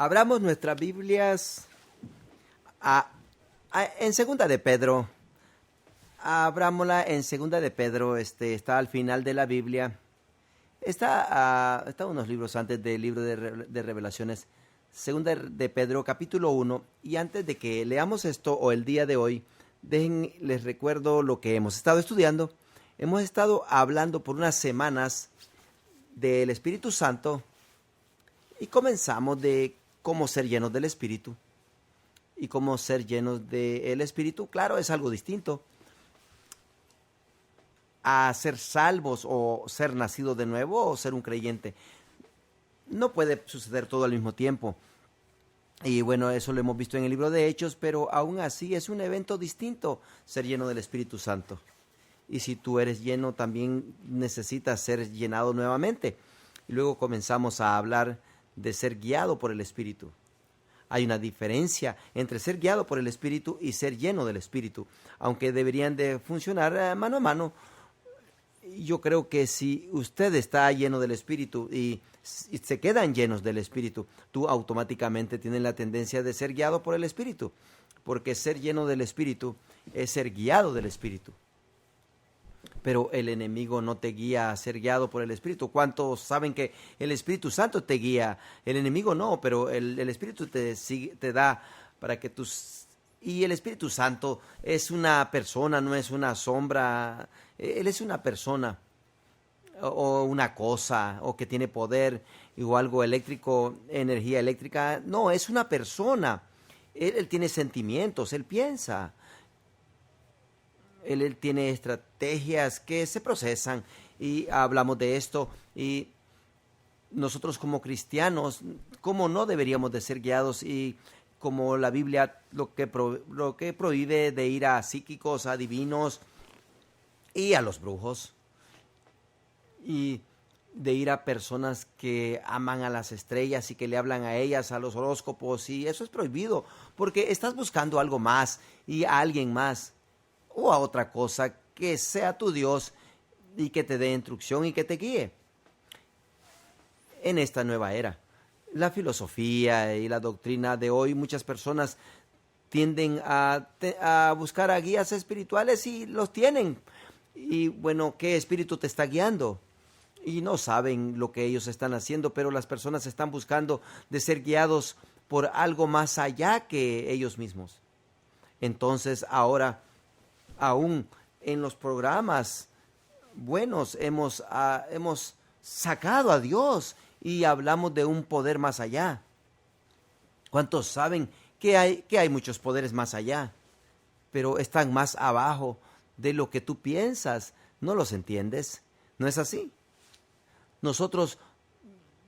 Abramos nuestras Biblias en Segunda de Pedro. Abrámosla en Segunda de Pedro, está al final de la Biblia. Está unos libros antes del libro de Revelaciones. Segunda de Pedro, capítulo 1. Y antes de que leamos esto, o el día de hoy, les recuerdo lo que hemos estado estudiando. Hemos estado hablando por unas semanas del Espíritu Santo y comenzamos de cómo ser llenos del Espíritu. Y cómo ser llenos del Espíritu, claro, es algo distinto a ser salvos o ser nacido de nuevo o ser un creyente. No puede suceder todo al mismo tiempo. Y bueno, eso lo hemos visto en el libro de Hechos, pero aún así es un evento distinto ser lleno del Espíritu Santo. Y si tú eres lleno, también necesitas ser llenado nuevamente. Y luego comenzamos a hablar de ser guiado por el Espíritu. Hay una diferencia entre ser guiado por el Espíritu y ser lleno del Espíritu, aunque deberían de funcionar mano a mano. Yo creo que si usted está lleno del Espíritu y se quedan llenos del Espíritu, tú automáticamente tienes la tendencia de ser guiado por el Espíritu, porque ser lleno del Espíritu es ser guiado del Espíritu. Pero el enemigo no te guía a ser guiado por el Espíritu. ¿Cuántos saben que el Espíritu Santo te guía? El enemigo no, pero el Espíritu te da para que tus... Y el Espíritu Santo es una persona, no es una sombra. Él es una persona o una cosa o que tiene poder o algo eléctrico, energía eléctrica. No, es una persona. Él tiene sentimientos, él piensa. Él tiene estrategias que se procesan y hablamos de esto. Y nosotros como cristianos, ¿cómo no deberíamos de ser guiados? Y como la Biblia lo que prohíbe de ir a psíquicos, a divinos y a los brujos. Y de ir a personas que aman a las estrellas y que le hablan a ellas, a los horóscopos. Y eso es prohibido porque estás buscando algo más y a alguien más. O a otra cosa que sea tu Dios y que te dé instrucción y que te guíe. En esta nueva era, la filosofía y la doctrina de hoy, muchas personas tienden a buscar a guías espirituales y los tienen. Y bueno, ¿qué espíritu te está guiando? Y no saben lo que ellos están haciendo, pero las personas están buscando de ser guiados por algo más allá que ellos mismos. Entonces ahora, aún en los programas buenos hemos sacado a Dios y hablamos de un poder más allá. ¿Cuántos saben que hay muchos poderes más allá? Pero están más abajo de lo que tú piensas. ¿No los entiendes? ¿No es así? Nosotros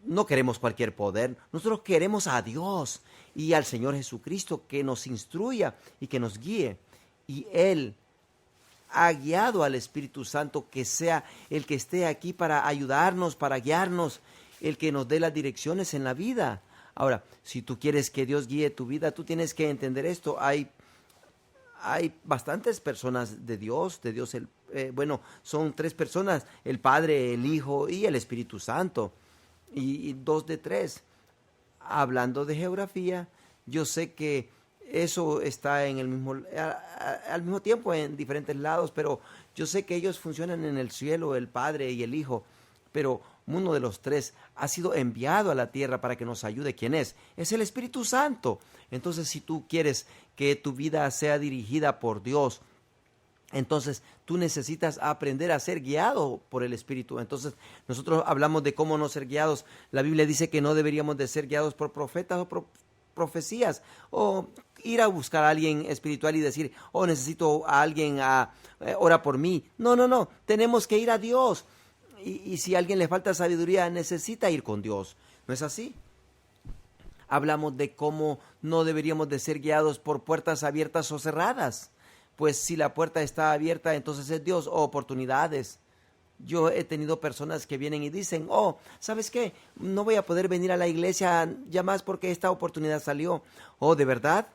no queremos cualquier poder. Nosotros queremos a Dios y al Señor Jesucristo que nos instruya y que nos guíe. Y Él ha guiado al Espíritu Santo que sea el que esté aquí para ayudarnos, para guiarnos, el que nos dé las direcciones en la vida. Ahora, si tú quieres que Dios guíe tu vida, tú tienes que entender esto. Hay bastantes personas de Dios son 3 personas, el Padre, el Hijo y el Espíritu Santo, y 2 de 3. Hablando de geografía, yo sé que eso está en al mismo tiempo en diferentes lados, pero yo sé que ellos funcionan en el cielo, el Padre y el Hijo, pero uno de los 3 ha sido enviado a la tierra para que nos ayude. ¿Quién es? Es el Espíritu Santo. Entonces, si tú quieres que tu vida sea dirigida por Dios, entonces tú necesitas aprender a ser guiado por el Espíritu. Entonces, nosotros hablamos de cómo no ser guiados. La Biblia dice que no deberíamos de ser guiados por profetas o profecías, o ir a buscar a alguien espiritual y decir, necesito a alguien, ora por mí. No, tenemos que ir a Dios. Y si a alguien le falta sabiduría, necesita ir con Dios. ¿No es así? Hablamos de cómo no deberíamos de ser guiados por puertas abiertas o cerradas. Pues si la puerta está abierta, entonces es Dios, o oportunidades. Yo he tenido personas que vienen y dicen, ¿sabes qué? No voy a poder venir a la iglesia ya más porque esta oportunidad salió. ¿De verdad?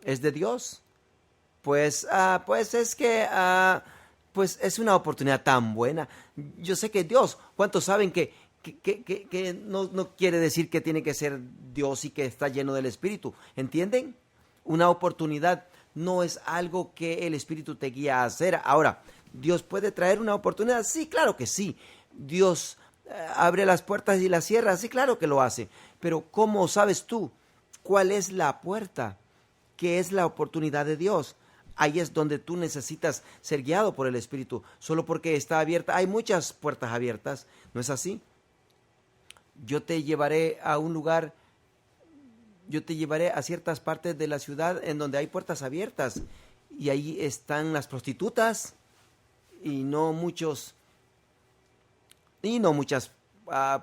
¿Es de Dios? Pues es una oportunidad tan buena. Yo sé que Dios, ¿cuántos saben que que no quiere decir que tiene que ser Dios y que está lleno del Espíritu. ¿Entienden? Una oportunidad no es algo que el Espíritu te guía a hacer. Ahora, ¿Dios puede traer una oportunidad? Sí, claro que sí. Dios abre las puertas y las cierra. Sí, claro que lo hace. Pero ¿cómo sabes tú cuál es la puerta? ¿Qué es la oportunidad de Dios? Ahí es donde tú necesitas ser guiado por el Espíritu. Solo porque está abierta. Hay muchas puertas abiertas. ¿No es así? Yo te llevaré a un lugar, yo te llevaré a ciertas partes de la ciudad en donde hay puertas abiertas. Y ahí están las prostitutas y no muchas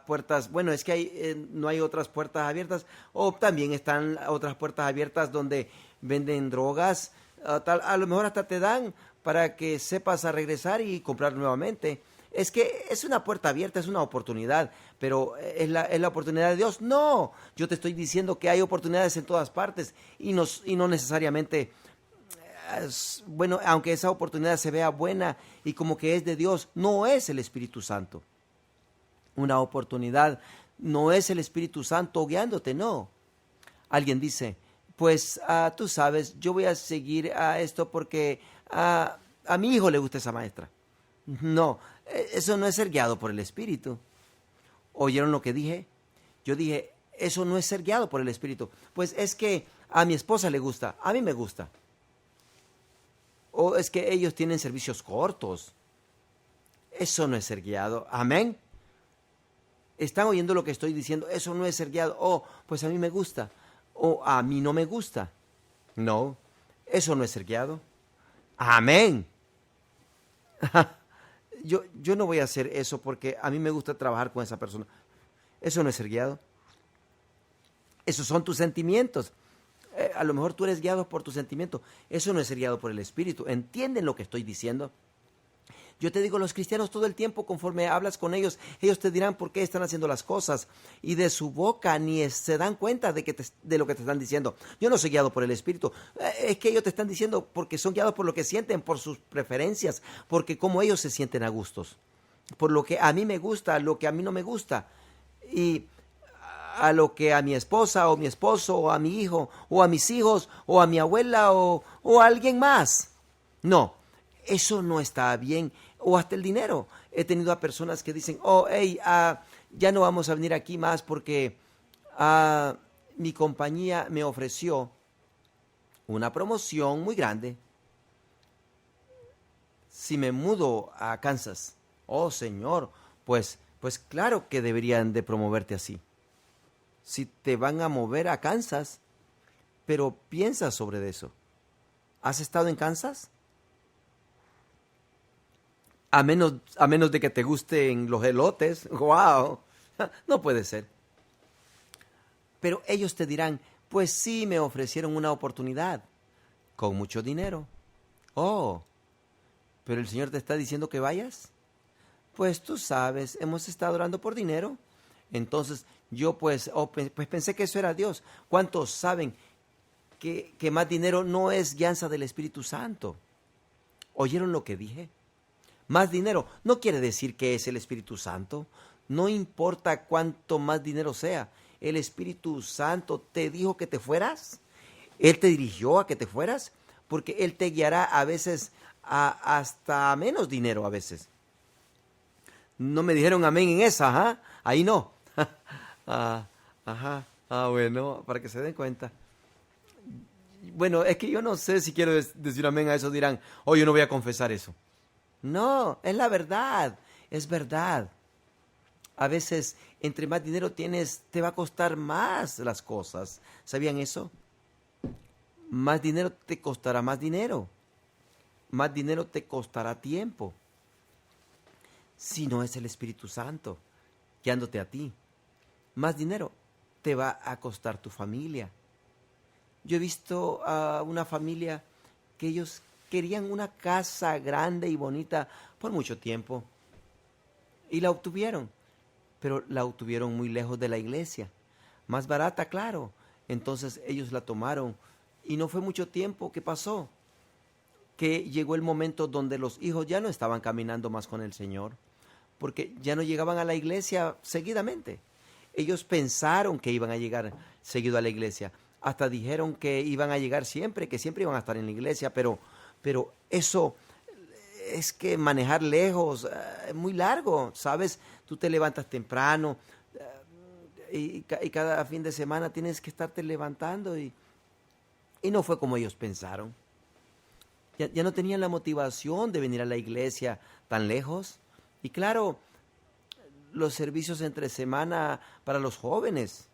puertas. Bueno, es que no hay otras puertas abiertas. O también están otras puertas abiertas donde venden drogas. A lo mejor hasta te dan para que sepas a regresar y comprar nuevamente. Es que es una puerta abierta, es una oportunidad, pero ¿es la oportunidad de Dios? No, yo te estoy diciendo que hay oportunidades en todas partes y no necesariamente, bueno, aunque esa oportunidad se vea buena y como que es de Dios, no es el Espíritu Santo. Una oportunidad no es el Espíritu Santo guiándote, no. Alguien dice, pues tú sabes, yo voy a seguir a esto porque a mi hijo le gusta esa maestra. No, eso no es ser guiado por el Espíritu. ¿Oyeron lo que dije? Yo dije, eso no es ser guiado por el Espíritu. Pues es que a mi esposa le gusta, a mí me gusta. O es que ellos tienen servicios cortos. Eso no es ser guiado. Amén. ¿Están oyendo lo que estoy diciendo? Eso no es ser guiado. Oh, pues a mí me gusta. O a mí no me gusta. No, eso no es ser guiado. Amén. Yo no voy a hacer eso porque a mí me gusta trabajar con esa persona. Eso no es ser guiado. Esos son tus sentimientos. A lo mejor tú eres guiado por tus sentimientos. Eso no es ser guiado por el Espíritu. ¿Entienden lo que estoy diciendo? Yo te digo, los cristianos todo el tiempo, conforme hablas con ellos, ellos te dirán por qué están haciendo las cosas. Y de su boca ni se dan cuenta de lo que te están diciendo. Yo no soy guiado por el Espíritu. Es que ellos te están diciendo porque son guiados por lo que sienten, por sus preferencias, porque como ellos se sienten a gustos. Por lo que a mí me gusta, lo que a mí no me gusta. Y a lo que a mi esposa o mi esposo o a mi hijo o a mis hijos o a mi abuela o a alguien más. No, eso no está bien. O hasta el dinero. He tenido a personas que dicen, oh, hey, ya no vamos a venir aquí más porque mi compañía me ofreció una promoción muy grande si me mudo a Kansas. Oh, Señor, pues claro que deberían de promoverte así. Si te van a mover a Kansas, pero piensa sobre eso. ¿Has estado en Kansas? A menos de que te gusten los elotes. ¡Wow! No puede ser. Pero ellos te dirán, pues sí, me ofrecieron una oportunidad. Con mucho dinero. Oh, pero el Señor te está diciendo que vayas. Pues tú sabes, hemos estado orando por dinero. Entonces yo pues pensé que eso era Dios. ¿Cuántos saben que más dinero no es guianza del Espíritu Santo? ¿Oyeron lo que dije? Más dinero no quiere decir que es el Espíritu Santo. No importa cuánto más dinero sea. El Espíritu Santo te dijo que te fueras. Él te dirigió a que te fueras. Porque Él te guiará a veces hasta menos dinero a veces. No me dijeron amén en esa, ¿ah? Ahí no. Bueno, para que se den cuenta. Bueno, es que yo no sé si quiero decir amén a eso. Dirán, oh, yo no voy a confesar eso. No, es la verdad, es verdad. A veces, entre más dinero tienes, te va a costar más las cosas. ¿Sabían eso? Más dinero te costará más dinero. Más dinero te costará tiempo. Si no es el Espíritu Santo guiándote a ti. Más dinero te va a costar tu familia. Yo he visto a una familia que ellos querían una casa grande y bonita por mucho tiempo. Y la obtuvieron. Pero la obtuvieron muy lejos de la iglesia. Más barata, claro. Entonces ellos la tomaron. Y no fue mucho tiempo que pasó. Que llegó el momento donde los hijos ya no estaban caminando más con el Señor. porque ya no llegaban a la iglesia seguidamente. Ellos pensaron que iban a llegar seguido a la iglesia. Hasta dijeron que iban a llegar siempre, que siempre iban a estar en la iglesia, pero eso es que manejar lejos es muy largo, ¿sabes? Tú te levantas temprano y cada fin de semana tienes que estarte levantando y no fue como ellos pensaron. Ya no tenían la motivación de venir a la iglesia tan lejos. Y claro, los servicios entre semana para los jóvenes,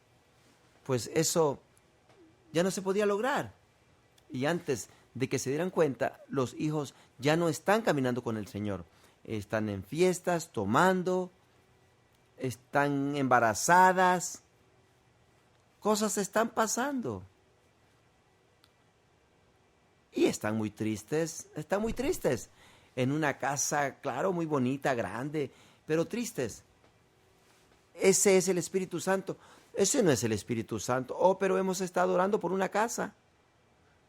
pues eso ya no se podía lograr. Y antes de que se dieran cuenta, los hijos ya no están caminando con el Señor. Están en fiestas, tomando, están embarazadas. Cosas están pasando. Y están muy tristes, en una casa, claro, muy bonita, grande, pero tristes. Ese es el Espíritu Santo. Ese no es el Espíritu Santo. Oh, pero hemos estado orando por una casa.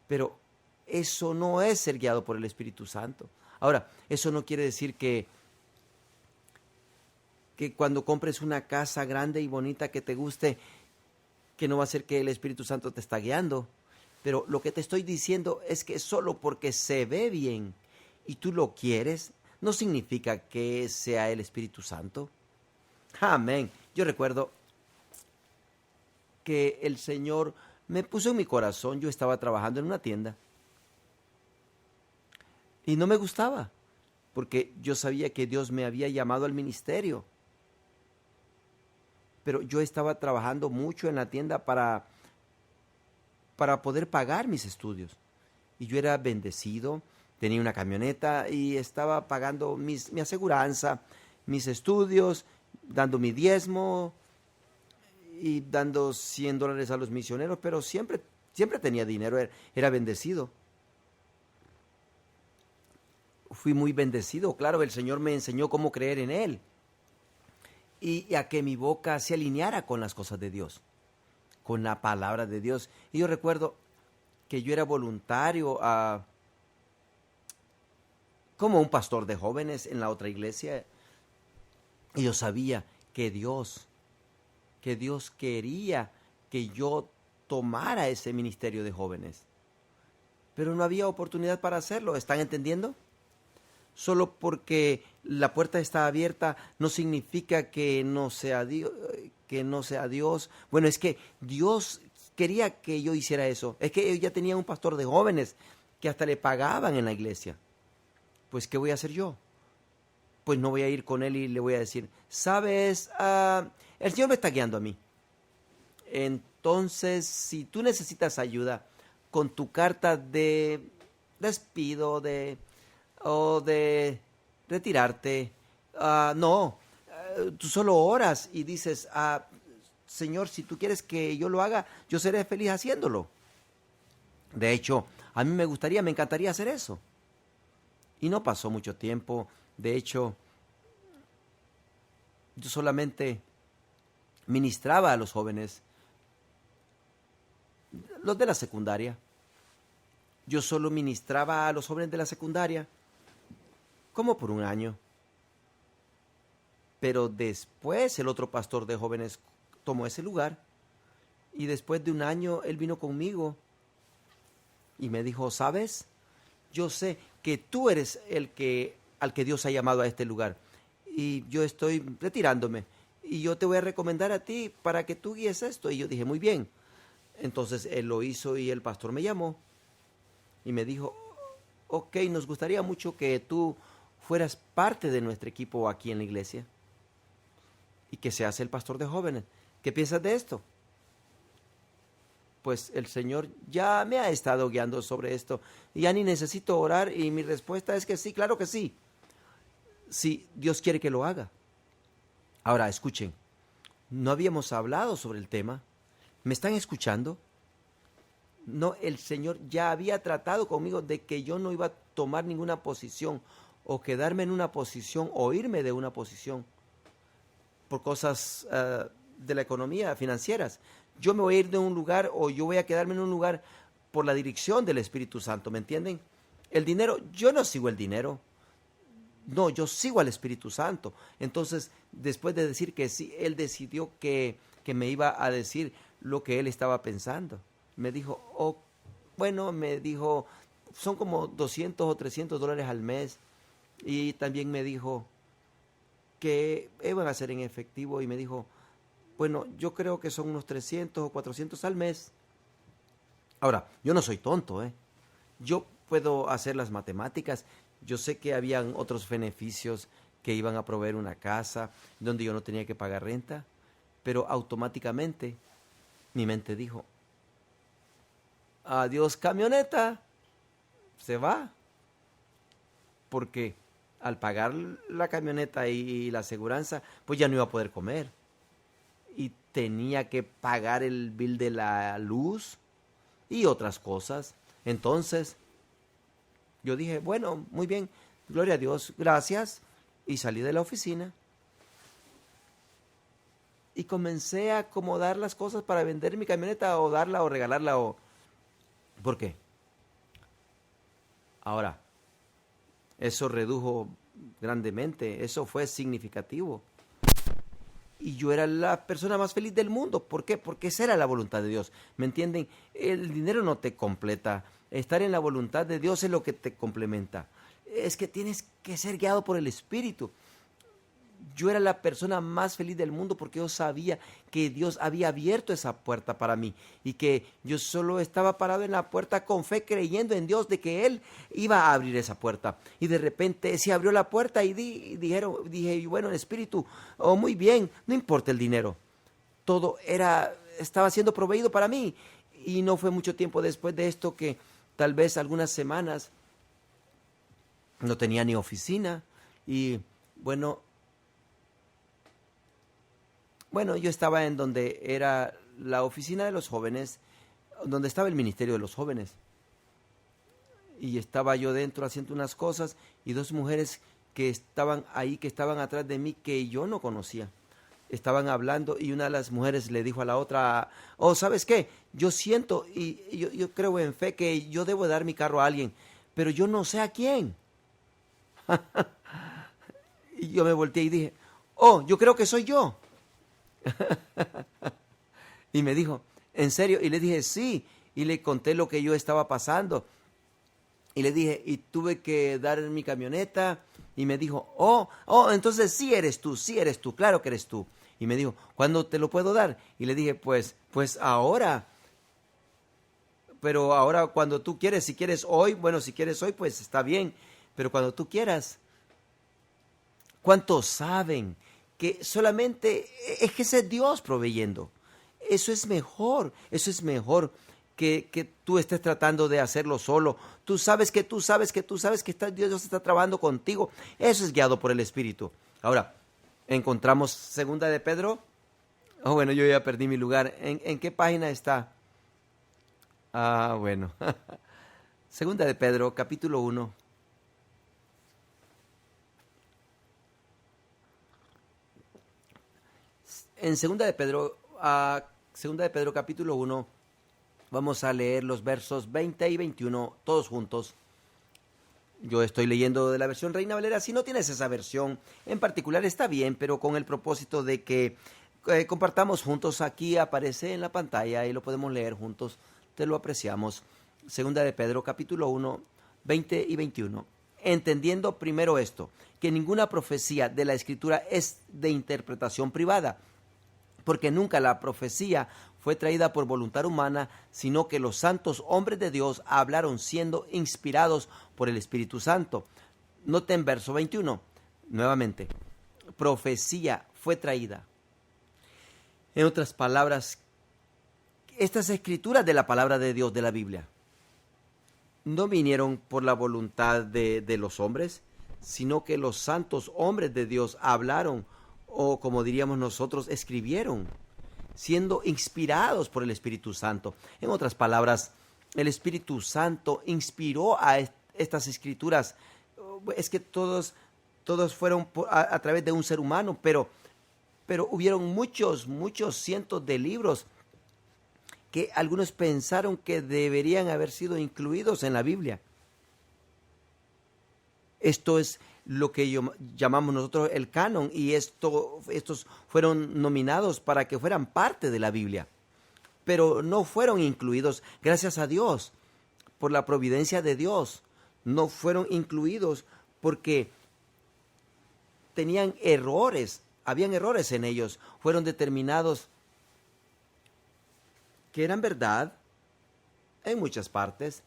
Pero eso no es ser guiado por el Espíritu Santo. Ahora, eso no quiere decir que cuando compres una casa grande y bonita que te guste, que no va a ser que el Espíritu Santo te está guiando. Pero lo que te estoy diciendo es que solo porque se ve bien y tú lo quieres, no significa que sea el Espíritu Santo. Amén. Yo recuerdo que el Señor me puso en mi corazón. Yo estaba trabajando en una tienda y no me gustaba, porque yo sabía que Dios me había llamado al ministerio. Pero yo estaba trabajando mucho en la tienda para poder pagar mis estudios. Y yo era bendecido, tenía una camioneta y estaba pagando mi aseguranza, mis estudios, dando mi diezmo y dando $100 a los misioneros, pero siempre tenía dinero, era bendecido. Fui muy bendecido, claro, el Señor me enseñó cómo creer en Él y a que mi boca se alineara con las cosas de Dios, con la palabra de Dios. Y yo recuerdo que yo era voluntario como un pastor de jóvenes en la otra iglesia. Y yo sabía que Dios quería que yo tomara ese ministerio de jóvenes. Pero no había oportunidad para hacerlo. ¿Están entendiendo? Solo porque la puerta está abierta no significa que no sea Dios. Bueno, es que Dios quería que yo hiciera eso. Es que yo ya tenía un pastor de jóvenes que hasta le pagaban en la iglesia. Pues, ¿qué voy a hacer yo? Pues no voy a ir con él y le voy a decir, ¿sabes? El Señor me está guiando a mí. Entonces, si tú necesitas ayuda con tu carta de despido o de retirarte, tú solo oras y dices, Señor, si tú quieres que yo lo haga, yo seré feliz haciéndolo. De hecho, a mí me encantaría hacer eso. Y no pasó mucho tiempo. De hecho, yo solamente ministraba a los jóvenes, los de la secundaria. Yo solo ministraba a los jóvenes de la secundaria, como por un año. Pero después el otro pastor de jóvenes tomó ese lugar. Y después de un año él vino conmigo y me dijo, ¿sabes? Yo sé que tú eres al que Dios ha llamado a este lugar. Y yo estoy retirándome. Y yo te voy a recomendar a ti para que tú guíes esto. Y yo dije, muy bien. Entonces él lo hizo y el pastor me llamó. Y me dijo, ok, nos gustaría mucho que tú fueras parte de nuestro equipo aquí en la iglesia. Y que seas el pastor de jóvenes. ¿Qué piensas de esto? Pues el Señor ya me ha estado guiando sobre esto. Y ya ni necesito orar y mi respuesta es que sí, claro que sí. Si Dios quiere que lo haga. Ahora, escuchen, no habíamos hablado sobre el tema. ¿Me están escuchando? No, el Señor ya había tratado conmigo de que yo no iba a tomar ninguna posición o quedarme en una posición o irme de una posición por cosas de la economía, financieras. Yo me voy a ir de un lugar o yo voy a quedarme en un lugar por la dirección del Espíritu Santo, ¿me entienden? El dinero, yo no sigo el dinero. no, yo sigo al Espíritu Santo. Entonces, después de decir que sí, él decidió que me iba a decir lo que él estaba pensando. Me dijo, oh, bueno, me dijo, son como 200 o $300 al mes. Y también me dijo que iban a ser en efectivo y me dijo, bueno, yo creo que son unos 300 o 400 al mes. Ahora, yo no soy tonto, ¿eh? Yo puedo hacer las matemáticas. Yo sé que habían otros beneficios que iban a proveer una casa donde yo no tenía que pagar renta, pero automáticamente mi mente dijo, adiós camioneta, se va, porque al pagar la camioneta y la aseguranza, pues ya no iba a poder comer y tenía que pagar el bill de la luz y otras cosas. Entonces yo dije, bueno, muy bien, gloria a Dios, gracias, y salí de la oficina y comencé a acomodar las cosas para vender mi camioneta o darla o regalarla o... ¿Por qué? Ahora, eso redujo grandemente, eso fue significativo. Y yo era la persona más feliz del mundo. ¿Por qué? Porque esa era la voluntad de Dios. ¿Me entienden? El dinero no te completa. Estar en la voluntad de Dios es lo que te complementa. Es que tienes que ser guiado por el Espíritu. Yo era la persona más feliz del mundo porque yo sabía que Dios había abierto esa puerta para mí y que yo solo estaba parado en la puerta con fe, creyendo en Dios de que Él iba a abrir esa puerta. Y de repente se abrió la puerta y dije, bueno, el Espíritu, oh, muy bien, no importa el dinero. Todo estaba siendo proveído para mí. Y no fue mucho tiempo después de esto que tal vez algunas semanas no tenía ni oficina y bueno, yo estaba en donde era la oficina de los jóvenes, donde estaba el ministerio de los jóvenes. Y estaba yo dentro haciendo unas cosas y dos mujeres que estaban ahí, que estaban atrás de mí, que yo no conocía. Estaban hablando y una de las mujeres le dijo a la otra, oh, ¿sabes qué? Yo siento y yo creo en fe que yo debo dar mi carro a alguien, pero yo no sé a quién. Y yo me volteé y dije, oh, yo creo que soy yo. Y me dijo, ¿en serio? Y le dije, sí. Y le conté lo que yo estaba pasando. Y le dije, y tuve que dar mi camioneta. Y me dijo, entonces sí eres tú, claro que eres tú. Y me dijo, ¿cuándo te lo puedo dar? Y le dije, pues ahora. Pero ahora cuando tú quieres, si quieres hoy, bueno, si quieres hoy, pues está bien. Pero cuando tú quieras. ¿Cuántos saben que solamente es que es Dios proveyendo? Eso es mejor que tú estés tratando de hacerlo solo. Tú sabes que Dios está trabajando contigo. Eso es guiado por el Espíritu. Ahora, encontramos segunda de Pedro. Oh, bueno, yo ya perdí mi lugar. ¿En qué página está? Ah, bueno. Segunda de Pedro, capítulo 1. En segunda de Pedro capítulo 1, vamos a leer los versos 20 y 21 todos juntos. Yo estoy leyendo de la versión Reina Valera. Si no tienes esa versión en particular está bien, pero con el propósito de que compartamos juntos, aquí aparece en la pantalla y lo podemos leer juntos. Te lo apreciamos. Segunda de Pedro capítulo 1, 20 y 21. Entendiendo primero esto, que ninguna profecía de la Escritura es de interpretación privada, porque nunca la profecía fue traída por voluntad humana, sino que los santos hombres de Dios hablaron siendo inspirados por el Espíritu Santo. Noten verso 21, nuevamente, profecía fue traída. En otras palabras, estas escrituras de la palabra de Dios de la Biblia no vinieron por la voluntad de los hombres, sino que los santos hombres de Dios hablaron, o como diríamos nosotros, escribieron, siendo inspirados por el Espíritu Santo. En otras palabras, el Espíritu Santo inspiró a estas escrituras. Es que todos fueron a través de un ser humano, pero hubieron muchos cientos de libros que algunos pensaron que deberían haber sido incluidos en la Biblia. Esto es lo que llamamos nosotros el canon, y estos fueron nominados para que fueran parte de la Biblia, pero no fueron incluidos, gracias a Dios, por la providencia de Dios. No fueron incluidos porque tenían errores, habían errores en ellos. Fueron determinados que eran verdad en muchas partes,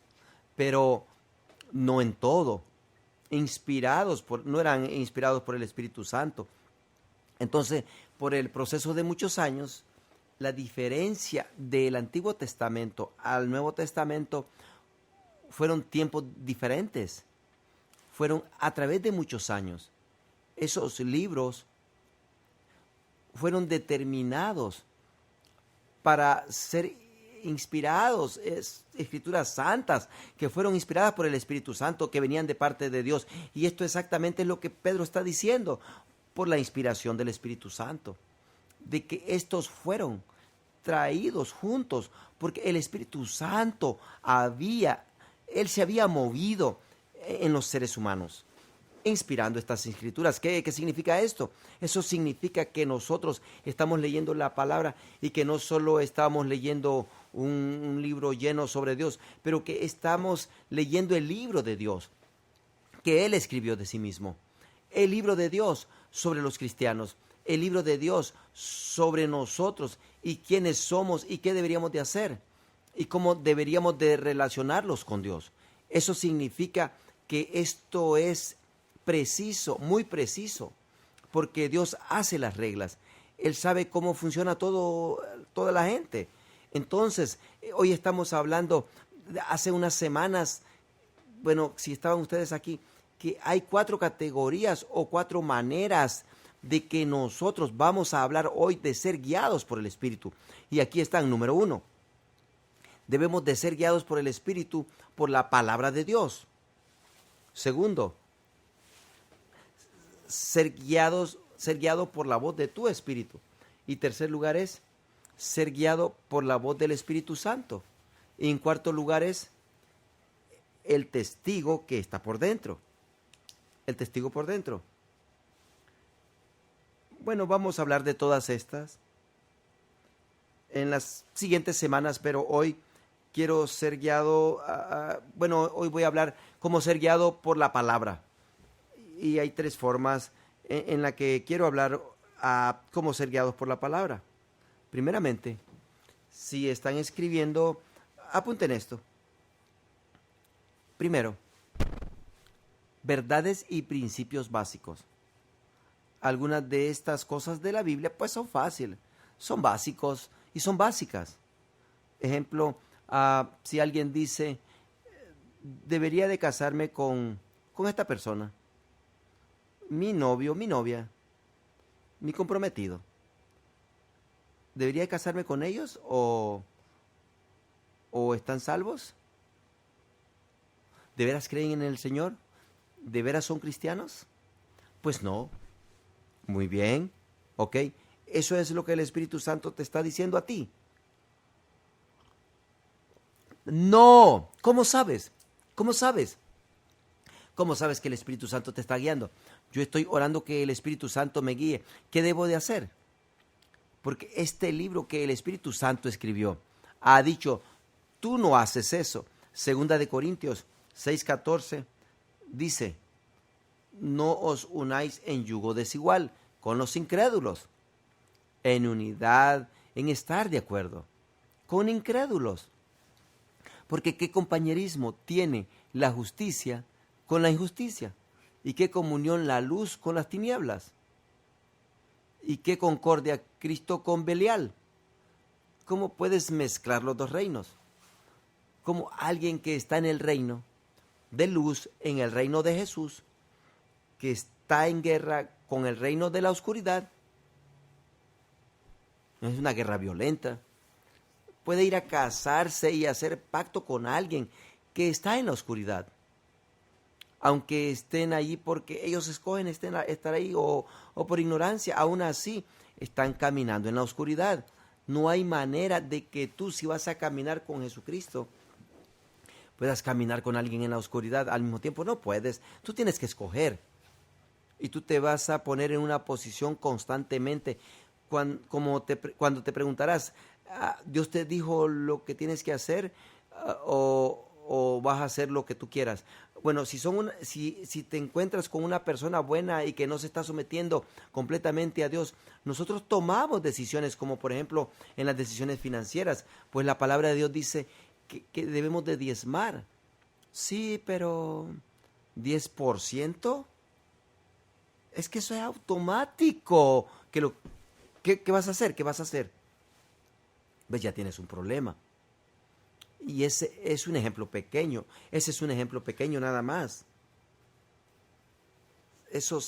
pero no en todo. No eran inspirados por el Espíritu Santo. Entonces, por el proceso de muchos años, la diferencia del Antiguo Testamento al Nuevo Testamento fueron tiempos diferentes. Fueron a través de muchos años. Esos libros fueron determinados para ser inspirados, escrituras santas que fueron inspiradas por el Espíritu Santo, que venían de parte de Dios. Y esto exactamente es lo que Pedro está diciendo, por la inspiración del Espíritu Santo, de que estos fueron traídos juntos, porque el Espíritu Santo él se había movido en los seres humanos, inspirando estas escrituras. ¿Qué significa esto? Eso significa que nosotros estamos leyendo la palabra y que no solo estamos leyendo un libro lleno sobre Dios, pero que estamos leyendo el libro de Dios, que Él escribió de sí mismo. El libro de Dios sobre los cristianos, el libro de Dios sobre nosotros y quiénes somos y qué deberíamos de hacer y cómo deberíamos de relacionarlos con Dios. Eso significa que esto es preciso, muy preciso, porque Dios hace las reglas. Él sabe cómo funciona toda la gente. Entonces, hoy estamos hablando, hace unas semanas, bueno, si estaban ustedes aquí, que hay 4 categorías o 4 maneras de que nosotros vamos a hablar hoy de ser guiados por el Espíritu. Y aquí están, número 1. Debemos de ser guiados por el Espíritu por la palabra de Dios. Segundo, ser guiado por la voz de tu Espíritu. Y tercer lugar es ser guiado por la voz del Espíritu Santo. Y en cuarto lugar es el testigo que está por dentro. El testigo por dentro. Bueno, vamos a hablar de todas estas en las siguientes semanas, pero hoy quiero ser guiado, hoy voy a hablar cómo ser guiado por la palabra. Y hay 3 formas en la que quiero hablar cómo ser guiados por la palabra. Primeramente, si están escribiendo, apunten esto. Primero, verdades y principios básicos. Algunas de estas cosas de la Biblia pues son fáciles, son básicos y son básicas. Ejemplo, si alguien dice, debería de casarme con esta persona, mi novio, mi novia, mi comprometido, ¿debería de casarme con ellos o están salvos? ¿De veras creen en el Señor? ¿De veras son cristianos? Pues no. Muy bien, ok. Eso es lo que el Espíritu Santo te está diciendo a ti. No. ¿Cómo sabes? ¿Cómo sabes? ¿Cómo sabes que el Espíritu Santo te está guiando? Yo estoy orando que el Espíritu Santo me guíe. ¿Qué debo de hacer? Porque este libro que el Espíritu Santo escribió ha dicho, tú no haces eso. Segunda de Corintios 6:14 dice, no os unáis en yugo desigual con los incrédulos, en unidad, en estar de acuerdo con incrédulos. Porque ¿qué compañerismo tiene la justicia con la injusticia? ¿Y qué comunión la luz con las tinieblas? ¿Y qué concordia Cristo con Belial? ¿Cómo puedes mezclar los 2 reinos? Como alguien que está en el reino de luz, en el reino de Jesús, que está en guerra con el reino de la oscuridad. No es una guerra violenta. Puede ir a casarse y hacer pacto con alguien que está en la oscuridad. Aunque estén allí porque ellos escogen estar ahí o por ignorancia, aún así están caminando en la oscuridad. No hay manera de que tú, si vas a caminar con Jesucristo, puedas caminar con alguien en la oscuridad. Al mismo tiempo no puedes. Tú tienes que escoger. Y tú te vas a poner en una posición constantemente. Cuando te preguntarás, ¿Dios te dijo lo que tienes que hacer? O vas a hacer lo que tú quieras. Bueno, si te encuentras con una persona buena y que no se está sometiendo completamente a Dios, nosotros tomamos decisiones, como por ejemplo en las decisiones financieras, pues la palabra de Dios dice que debemos de diezmar. Sí, pero 10%, es que eso es automático. ¿Qué vas a hacer? ¿Qué vas a hacer? Pues ya tienes un problema. Y ese es un ejemplo pequeño. Ese es un ejemplo pequeño nada más. Eso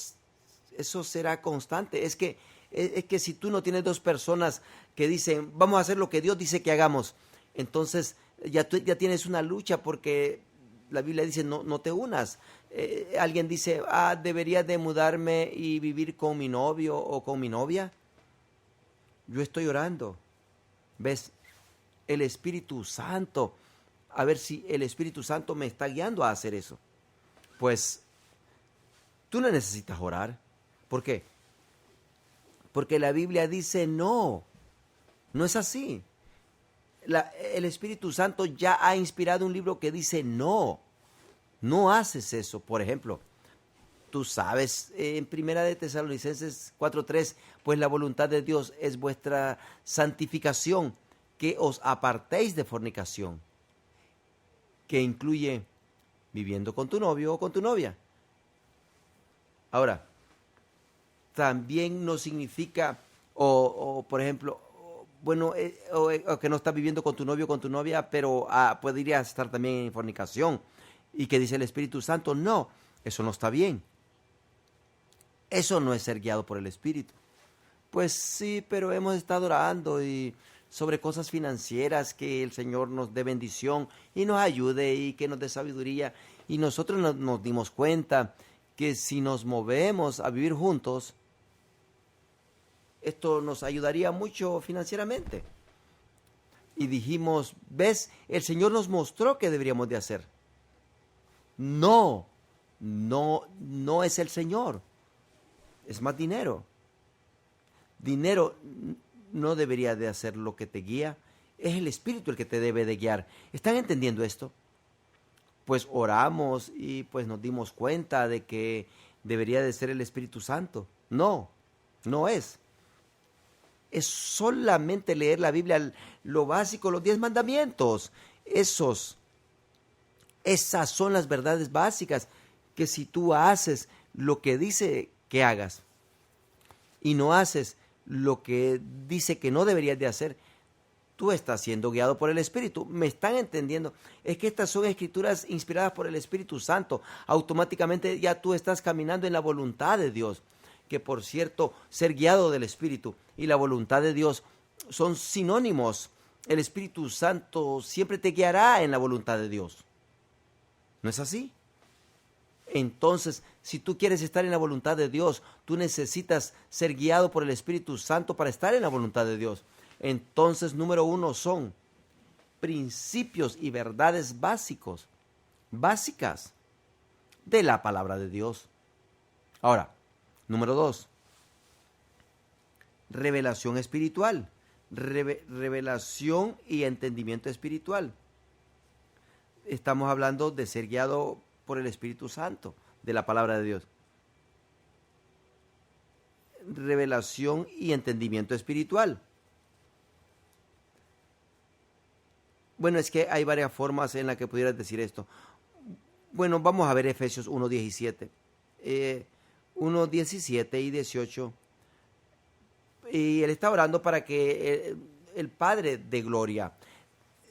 será constante. Es que si tú no tienes dos personas que dicen, vamos a hacer lo que Dios dice que hagamos, entonces ya tienes una lucha, porque la Biblia dice, no te unas. Alguien dice, debería de mudarme y vivir con mi novio o con mi novia. Yo estoy orando. ¿Ves? El Espíritu Santo, a ver si el Espíritu Santo me está guiando a hacer eso. Pues tú no necesitas orar. ¿Por qué? Porque la Biblia dice no es así. El Espíritu Santo ya ha inspirado un libro que dice no haces eso. Por ejemplo, tú sabes, en Primera de Tesalonicenses 4:3, pues la voluntad de Dios es vuestra santificación, que os apartéis de fornicación, que incluye viviendo con tu novio o con tu novia. Ahora, también no significa, o por ejemplo, bueno, o que no estás viviendo con tu novio o con tu novia, pero podrías estar también en fornicación. Y que dice el Espíritu Santo, no, eso no está bien. Eso no es ser guiado por el Espíritu. Pues sí, pero hemos estado orando y sobre cosas financieras, que el Señor nos dé bendición y nos ayude y que nos dé sabiduría. Y nosotros nos dimos cuenta que si nos movemos a vivir juntos, esto nos ayudaría mucho financieramente. Y dijimos, ¿ves? El Señor nos mostró qué deberíamos de hacer. No es el Señor. Es más dinero. Dinero no debería de hacer lo que te guía. Es el Espíritu el que te debe de guiar. ¿Están entendiendo esto? Pues oramos y pues nos dimos cuenta de que debería de ser el Espíritu Santo. No es. Es solamente leer la Biblia, lo básico, los 10 mandamientos. Esas son las verdades básicas, que si tú haces lo que dice que hagas y no haces lo que dice que no deberías de hacer, tú estás siendo guiado por el Espíritu. ¿Me están entendiendo? Es que estas son escrituras inspiradas por el Espíritu Santo. Automáticamente ya tú estás caminando en la voluntad de Dios. Que por cierto, ser guiado del Espíritu y la voluntad de Dios son sinónimos. El Espíritu Santo siempre te guiará en la voluntad de Dios. ¿No es así? Entonces, si tú quieres estar en la voluntad de Dios, tú necesitas ser guiado por el Espíritu Santo para estar en la voluntad de Dios. Entonces, número 1 son principios y verdades básicas de la palabra de Dios. Ahora, número 2, revelación espiritual. Revelación y entendimiento espiritual. Estamos hablando de ser guiado por el Espíritu Santo, de la palabra de Dios. Revelación y entendimiento espiritual. Bueno, es que hay varias formas en las que pudieras decir esto. Bueno, vamos a ver Efesios 1:17. 1:17 y 18. Y él está orando para que el Padre de gloria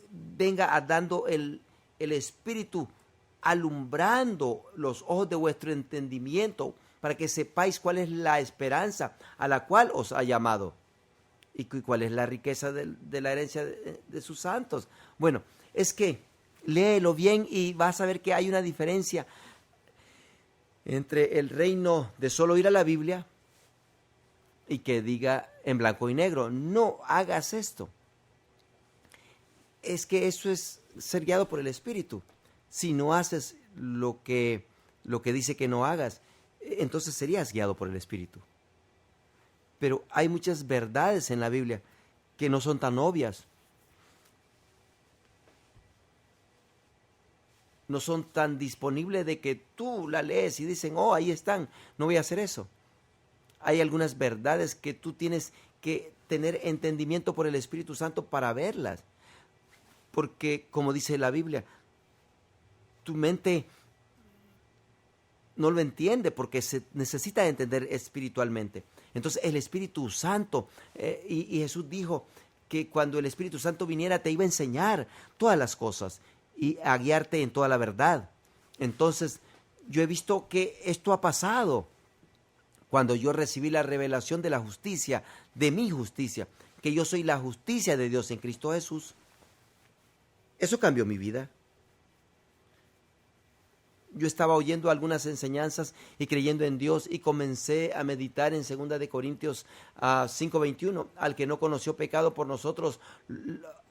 venga dando el Espíritu, alumbrando los ojos de vuestro entendimiento, para que sepáis cuál es la esperanza a la cual os ha llamado y cuál es la riqueza de la herencia de sus santos. Bueno, es que léelo bien y vas a ver que hay una diferencia entre el reino de solo ir a la Biblia y que diga en blanco y negro, no hagas esto. Es que eso es ser guiado por el Espíritu. si no haces lo que dice que no hagas, entonces serías guiado por el Espíritu. Pero hay muchas verdades en la Biblia que no son tan obvias. No son tan disponibles de que tú la lees y dicen, oh, ahí están, no voy a hacer eso. Hay algunas verdades que tú tienes que tener entendimiento por el Espíritu Santo para verlas. Porque, como dice la Biblia, tu mente no lo entiende porque se necesita entender espiritualmente. Entonces el Espíritu Santo, y Jesús dijo que cuando el Espíritu Santo viniera te iba a enseñar todas las cosas y a guiarte en toda la verdad. Entonces yo he visto que esto ha pasado cuando yo recibí la revelación de la justicia, de mi justicia, que yo soy la justicia de Dios en Cristo Jesús. Eso cambió mi vida. Yo estaba oyendo algunas enseñanzas y creyendo en Dios y comencé a meditar en 2 de Corintios 5:21, al que no conoció pecado por nosotros,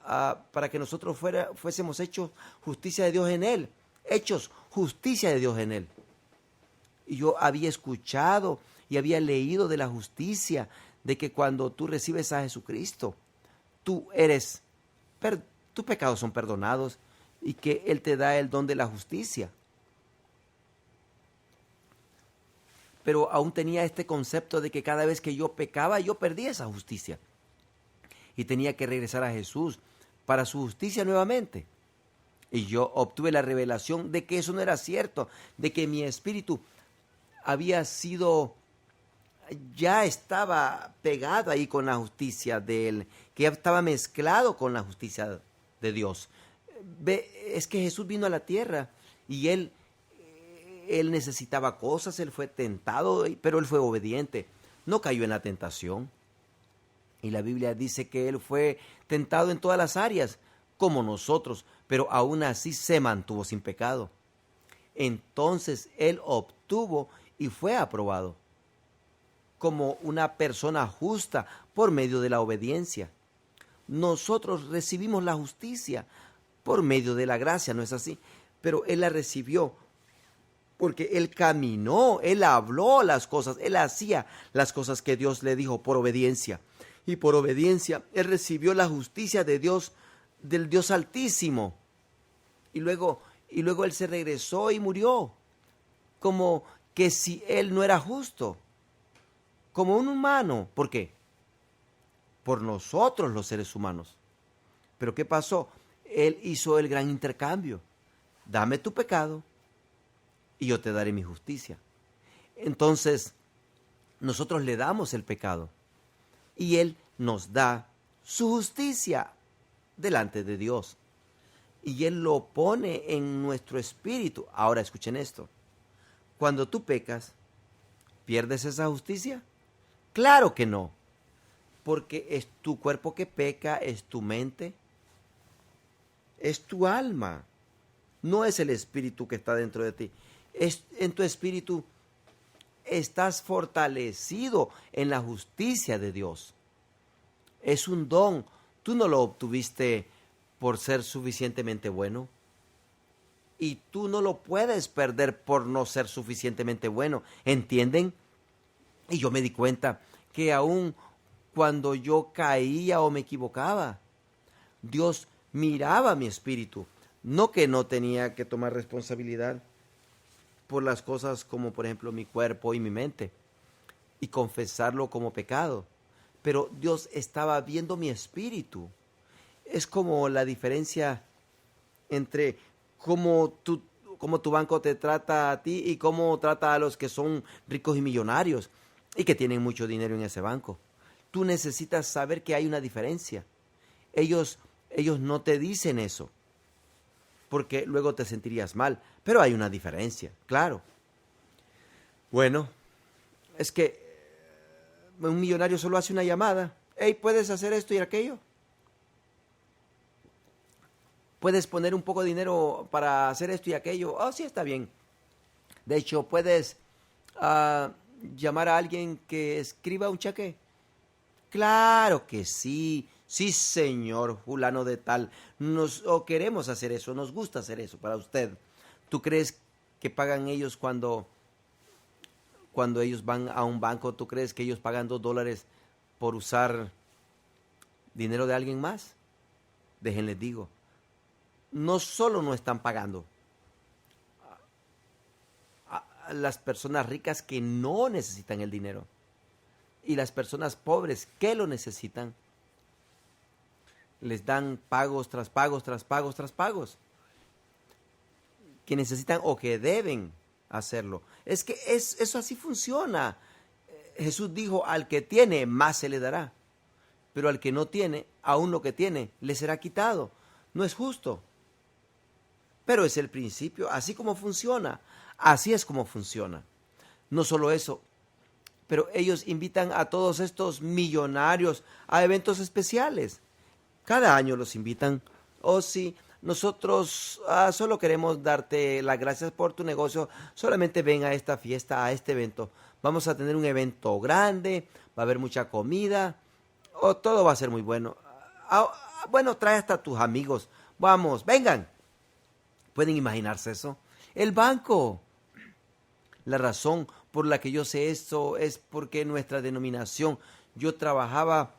para que nosotros fuésemos hechos justicia de Dios en él, hechos justicia de Dios en él. Y yo había escuchado y había leído de la justicia, de que cuando tú recibes a Jesucristo, tus pecados son perdonados y que Él te da el don de la justicia. Pero aún tenía este concepto de que cada vez que yo pecaba, yo perdía esa justicia. Y tenía que regresar a Jesús para su justicia nuevamente. Y yo obtuve la revelación de que eso no era cierto, de que mi espíritu ya estaba pegado ahí con la justicia de Él, que ya estaba mezclado con la justicia de Dios. Es que Jesús vino a la tierra y Él necesitaba cosas, Él fue tentado, pero Él fue obediente, no cayó en la tentación. Y la Biblia dice que Él fue tentado en todas las áreas, como nosotros, pero aún así se mantuvo sin pecado. Entonces Él obtuvo y fue aprobado como una persona justa por medio de la obediencia. Nosotros recibimos la justicia por medio de la gracia, ¿no es así? Pero Él la recibió porque Él caminó, Él habló las cosas, Él hacía las cosas que Dios le dijo por obediencia. Y por obediencia Él recibió la justicia de Dios, del Dios Altísimo. Y luego Él se regresó y murió, como que si Él no era justo, como un humano. ¿Por qué? Por nosotros los seres humanos. Pero ¿qué pasó? Él hizo el gran intercambio. Dame tu pecado y yo te daré mi justicia. Entonces, nosotros le damos el pecado y Él nos da su justicia delante de Dios. Y Él lo pone en nuestro espíritu. Ahora escuchen esto. Cuando tú pecas, ¿pierdes esa justicia? Claro que no. Porque es tu cuerpo que peca, es tu mente, es tu alma. No es el espíritu que está dentro de ti. En tu espíritu estás fortalecido en la justicia de Dios. Es un don. Tú no lo obtuviste por ser suficientemente bueno. Y tú no lo puedes perder por no ser suficientemente bueno. ¿Entienden? Y yo me di cuenta que aún cuando yo caía o me equivocaba, Dios miraba mi espíritu. No que no tenía que tomar responsabilidad por las cosas como por ejemplo mi cuerpo y mi mente y confesarlo como pecado. Pero Dios estaba viendo mi espíritu. Es como la diferencia entre cómo tu banco te trata a ti y cómo trata a los que son ricos y millonarios y que tienen mucho dinero en ese banco. Tú necesitas saber que hay una diferencia. Ellos no te dicen eso, porque luego te sentirías mal, pero hay una diferencia, claro. Bueno, es que un millonario solo hace una llamada. Hey, ¿puedes hacer esto y aquello? ¿Puedes poner un poco de dinero para hacer esto y aquello? Oh, sí, está bien. De hecho, ¿puedes llamar a alguien que escriba un cheque? Claro que sí. Sí, señor fulano de tal. Queremos hacer eso, nos gusta hacer eso para usted. ¿Tú crees que pagan ellos cuando ellos van a un banco? ¿Tú crees que ellos pagan $2 por usar dinero de alguien más? Déjenles digo, no solo no están pagando a las personas ricas que no necesitan el dinero, y las personas pobres que lo necesitan, les dan pagos tras pagos, tras pagos, tras pagos, que necesitan o que deben hacerlo. Es que eso así funciona. Jesús dijo, al que tiene, más se le dará. Pero al que no tiene, aún lo que tiene, le será quitado. No es justo. Pero es el principio, así como funciona. Así es como funciona. No solo eso, pero ellos invitan a todos estos millonarios a eventos especiales. Cada año los invitan. Oh, sí, nosotros solo queremos darte las gracias por tu negocio. Solamente ven a esta fiesta, a este evento. Vamos a tener un evento grande, va a haber mucha comida. Oh, todo va a ser muy bueno. Bueno, trae hasta tus amigos. Vamos, vengan. ¿Pueden imaginarse eso? El banco. La razón por la que yo sé esto es porque en nuestra denominación yo trabajaba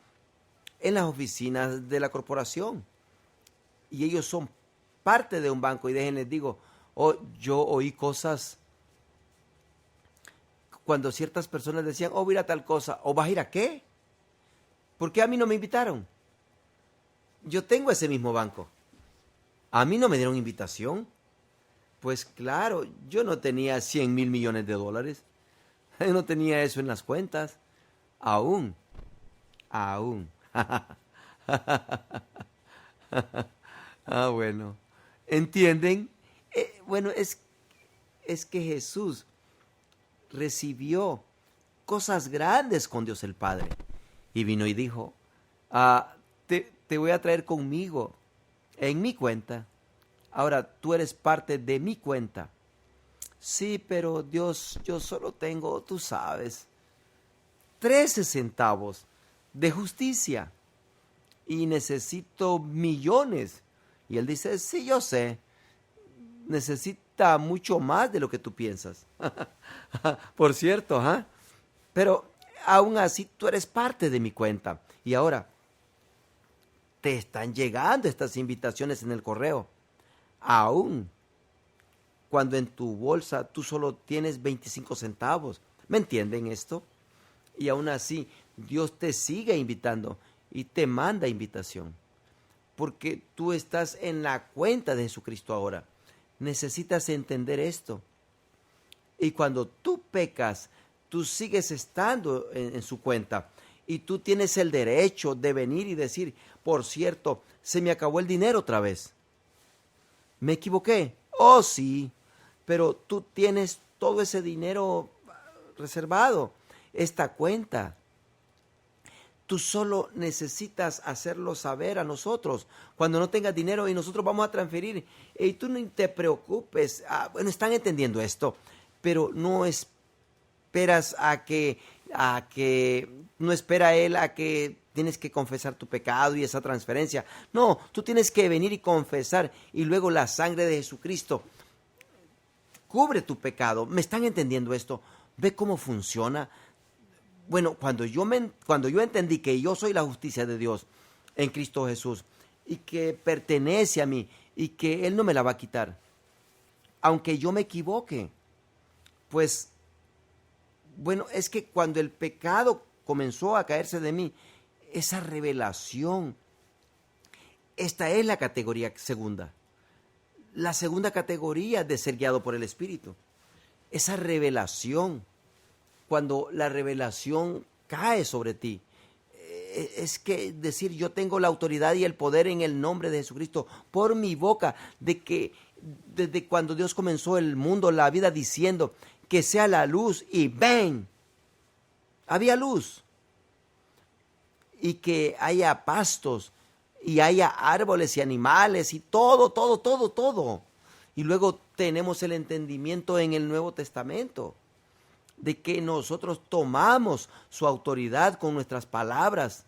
en las oficinas de la corporación y ellos son parte de un banco. Y déjenles digo, yo oí cosas cuando ciertas personas decían, voy a ir a tal cosa, o vas a ir a qué, ¿por qué a mí no me invitaron? Yo tengo ese mismo banco, a mí no me dieron invitación. Pues claro, yo no tenía 100,000 millones de dólares, yo no tenía eso en las cuentas, aún. Bueno, ¿entienden? Bueno, es que Jesús recibió cosas grandes con Dios el Padre. Y vino y dijo, te voy a traer conmigo en mi cuenta. Ahora tú eres parte de mi cuenta. Sí, pero Dios, yo solo tengo, tú sabes, 13 centavos de justicia y necesito millones. Y él dice, sí, yo sé, necesita mucho más de lo que tú piensas. Por cierto, pero aún así tú eres parte de mi cuenta. Y ahora te están llegando estas invitaciones en el correo, aún cuando en tu bolsa tú solo tienes 25 centavos. ¿Me entienden esto? Y aún así Dios te sigue invitando y te manda invitación, porque tú estás en la cuenta de Jesucristo ahora. Necesitas entender esto. Y cuando tú pecas, tú sigues estando en su cuenta. Y tú tienes el derecho de venir y decir, por cierto, se me acabó el dinero otra vez. ¿Me equivoqué? Oh, sí. Pero tú tienes todo ese dinero reservado, esta cuenta. Tú solo necesitas hacerlo saber a nosotros cuando no tengas dinero y nosotros vamos a transferir. Y tú no te preocupes. Bueno, están entendiendo esto, pero no esperas no espera él a que tienes que confesar tu pecado y esa transferencia. No, tú tienes que venir y confesar y luego la sangre de Jesucristo cubre tu pecado. ¿Me están entendiendo esto? ¿Ve cómo funciona? Bueno, cuando yo entendí que yo soy la justicia de Dios en Cristo Jesús y que pertenece a mí y que Él no me la va a quitar, aunque yo me equivoque, pues, bueno, es que cuando el pecado comenzó a caerse de mí, esa revelación, esta es la categoría segunda. La segunda categoría de ser guiado por el Espíritu. Esa revelación, cuando la revelación cae sobre ti, es que decir, yo tengo la autoridad y el poder en el nombre de Jesucristo por mi boca, de que desde cuando Dios comenzó el mundo, la vida, diciendo que sea la luz, y ven, había luz, y que haya pastos y haya árboles y animales y todo. Y luego tenemos el entendimiento en el Nuevo Testamento de que nosotros tomamos su autoridad con nuestras palabras.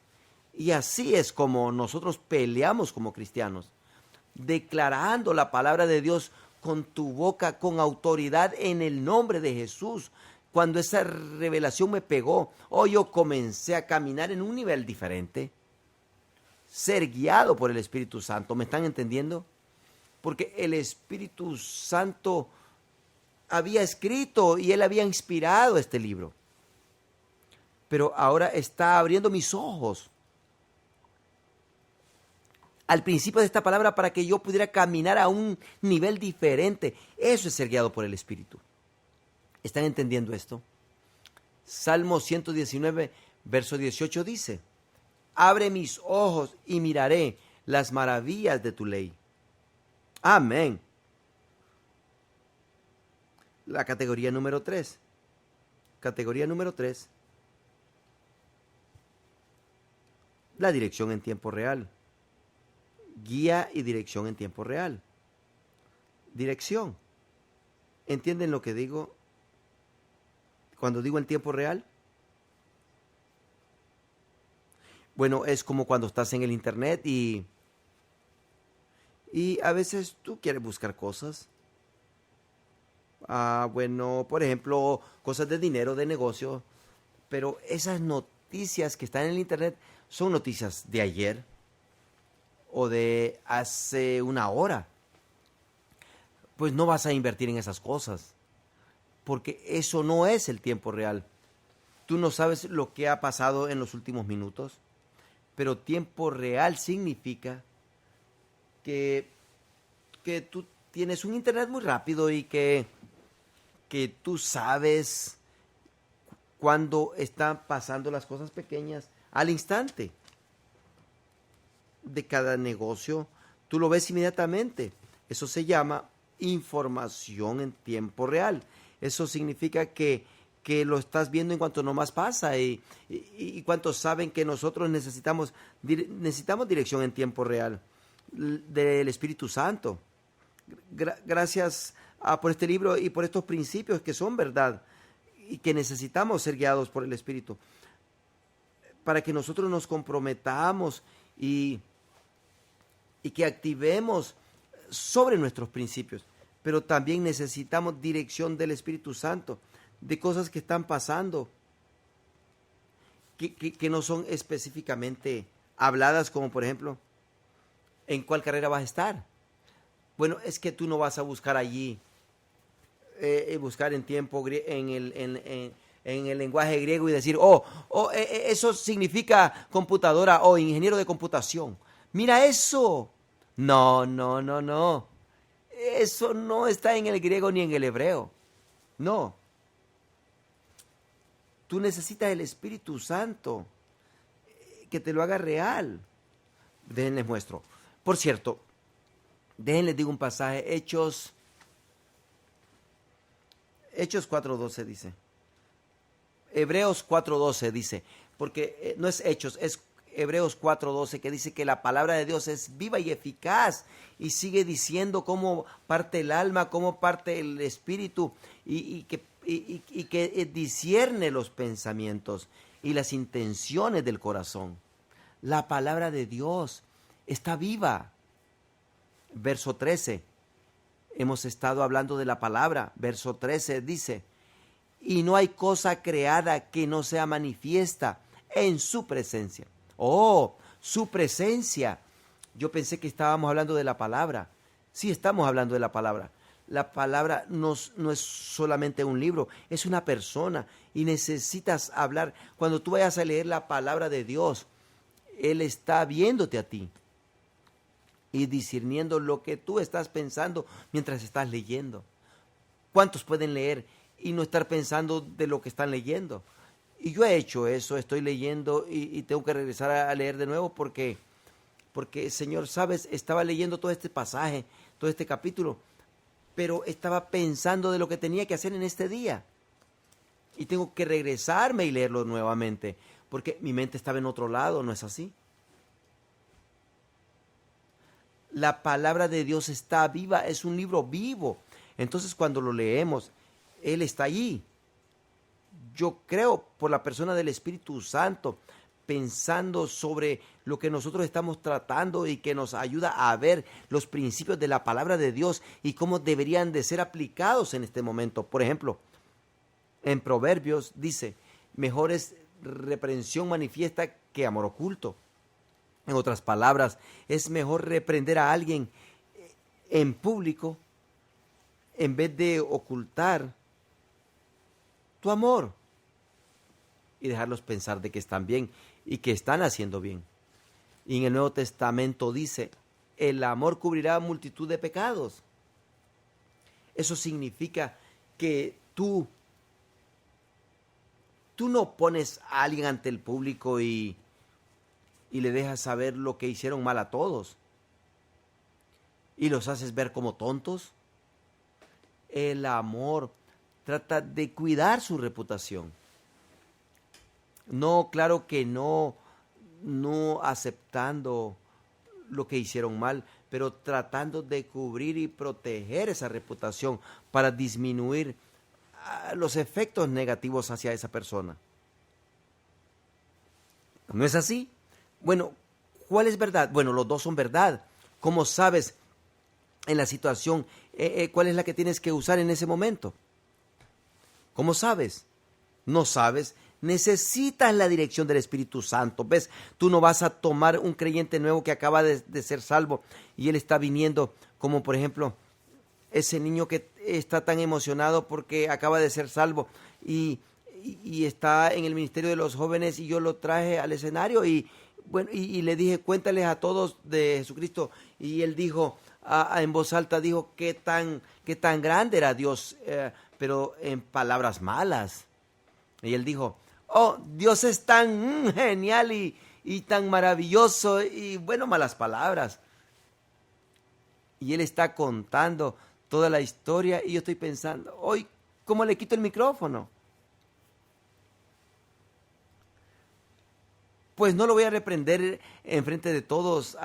Y así es como nosotros peleamos como cristianos, declarando la palabra de Dios con tu boca, con autoridad en el nombre de Jesús. Cuando esa revelación me pegó, yo comencé a caminar en un nivel diferente. Ser guiado por el Espíritu Santo. ¿Me están entendiendo? Porque el Espíritu Santo había escrito y él había inspirado este libro. Pero ahora está abriendo mis ojos al principio de esta palabra para que yo pudiera caminar a un nivel diferente. Eso es ser guiado por el Espíritu. ¿Están entendiendo esto? Salmo 119, verso 18 dice: abre mis ojos y miraré las maravillas de tu ley. Amén. La categoría número 3. Categoría número 3. La dirección en tiempo real. Guía y dirección en tiempo real. Dirección. ¿Entienden lo que digo cuando digo en tiempo real? Bueno, es como cuando estás en el internet y a veces tú quieres buscar cosas. Bueno, por ejemplo, cosas de dinero, de negocio. Pero esas noticias que están en el internet son noticias de ayer o de hace una hora. Pues no vas a invertir en esas cosas, porque eso no es el tiempo real. Tú no sabes lo que ha pasado en los últimos minutos, pero tiempo real significa que tú tienes un internet muy rápido y que tú sabes cuándo están pasando las cosas pequeñas al instante de cada negocio. Tú lo ves inmediatamente. Eso se llama información en tiempo real. Eso significa que lo estás viendo en cuanto nomás pasa y cuántos saben que nosotros necesitamos dirección en tiempo real del Espíritu Santo. Gracias por este libro y por estos principios que son verdad y que necesitamos ser guiados por el Espíritu para que nosotros nos comprometamos y que activemos sobre nuestros principios. Pero también necesitamos dirección del Espíritu Santo, de cosas que están pasando, que no son específicamente habladas, como por ejemplo, ¿en cuál carrera vas a estar? Bueno, es que tú no vas a buscar allí, buscar en tiempo, en el lenguaje griego y decir, eso significa computadora o ingeniero de computación. Mira eso. No. Eso no está en el griego ni en el hebreo. No. Tú necesitas el Espíritu Santo que te lo haga real. Déjenles muestro. Por cierto, déjenles digo un pasaje. Hechos 4:12 dice. Hebreos 4:12 dice. Porque no es Hechos, es Hebreos 4:12, que dice que la palabra de Dios es viva y eficaz y sigue diciendo cómo parte el alma, cómo parte el espíritu y que discierne los pensamientos y las intenciones del corazón. La palabra de Dios está viva. Verso 13. Hemos estado hablando de la palabra. Verso 13 dice: y no hay cosa creada que no sea manifiesta en su presencia. Su presencia. Yo pensé que estábamos hablando de la palabra. Sí, estamos hablando de la palabra. La palabra no es solamente un libro, es una persona y necesitas hablar. Cuando tú vayas a leer la palabra de Dios, Él está viéndote a ti y discerniendo lo que tú estás pensando mientras estás leyendo. ¿Cuántos pueden leer y no estar pensando de lo que están leyendo? Y yo he hecho eso, estoy leyendo y tengo que regresar a leer de nuevo porque, Señor, sabes, estaba leyendo todo este pasaje, todo este capítulo, pero estaba pensando de lo que tenía que hacer en este día. Y tengo que regresarme y leerlo nuevamente, porque mi mente estaba en otro lado, ¿no es así? La palabra de Dios está viva, es un libro vivo. Entonces cuando lo leemos, Él está allí. Yo creo por la persona del Espíritu Santo, pensando sobre lo que nosotros estamos tratando y que nos ayuda a ver los principios de la palabra de Dios y cómo deberían de ser aplicados en este momento. Por ejemplo, en Proverbios dice, mejor es reprensión manifiesta que amor oculto. En otras palabras, es mejor reprender a alguien en público en vez de ocultar tu amor y dejarlos pensar de que están bien y que están haciendo bien. Y en el Nuevo Testamento dice, el amor cubrirá multitud de pecados. Eso significa que tú no pones a alguien ante el público y le dejas saber lo que hicieron mal a todos y los haces ver como tontos. El amor trata de cuidar su reputación. No, claro que no aceptando lo que hicieron mal, pero tratando de cubrir y proteger esa reputación para disminuir los efectos negativos hacia esa persona. ¿No es así? Bueno, ¿cuál es verdad? Bueno, los dos son verdad. ¿Cómo sabes en la situación cuál es la que tienes que usar en ese momento? ¿Cómo sabes? No sabes. Necesitas la dirección del Espíritu Santo. ¿Ves? Tú no vas a tomar un creyente nuevo que acaba de ser salvo y él está viniendo, como por ejemplo ese niño que está tan emocionado porque acaba de ser salvo y está en el ministerio de los jóvenes y yo lo traje al escenario y le dije, cuéntales a todos de Jesucristo, y él dijo en voz alta, dijo qué tan grande era Dios, pero en palabras malas. Y él dijo, oh, Dios es tan genial y tan maravilloso, y bueno, malas palabras. Y él está contando toda la historia y yo estoy pensando, hoy, ¿cómo le quito el micrófono? Pues no lo voy a reprender en frente de todos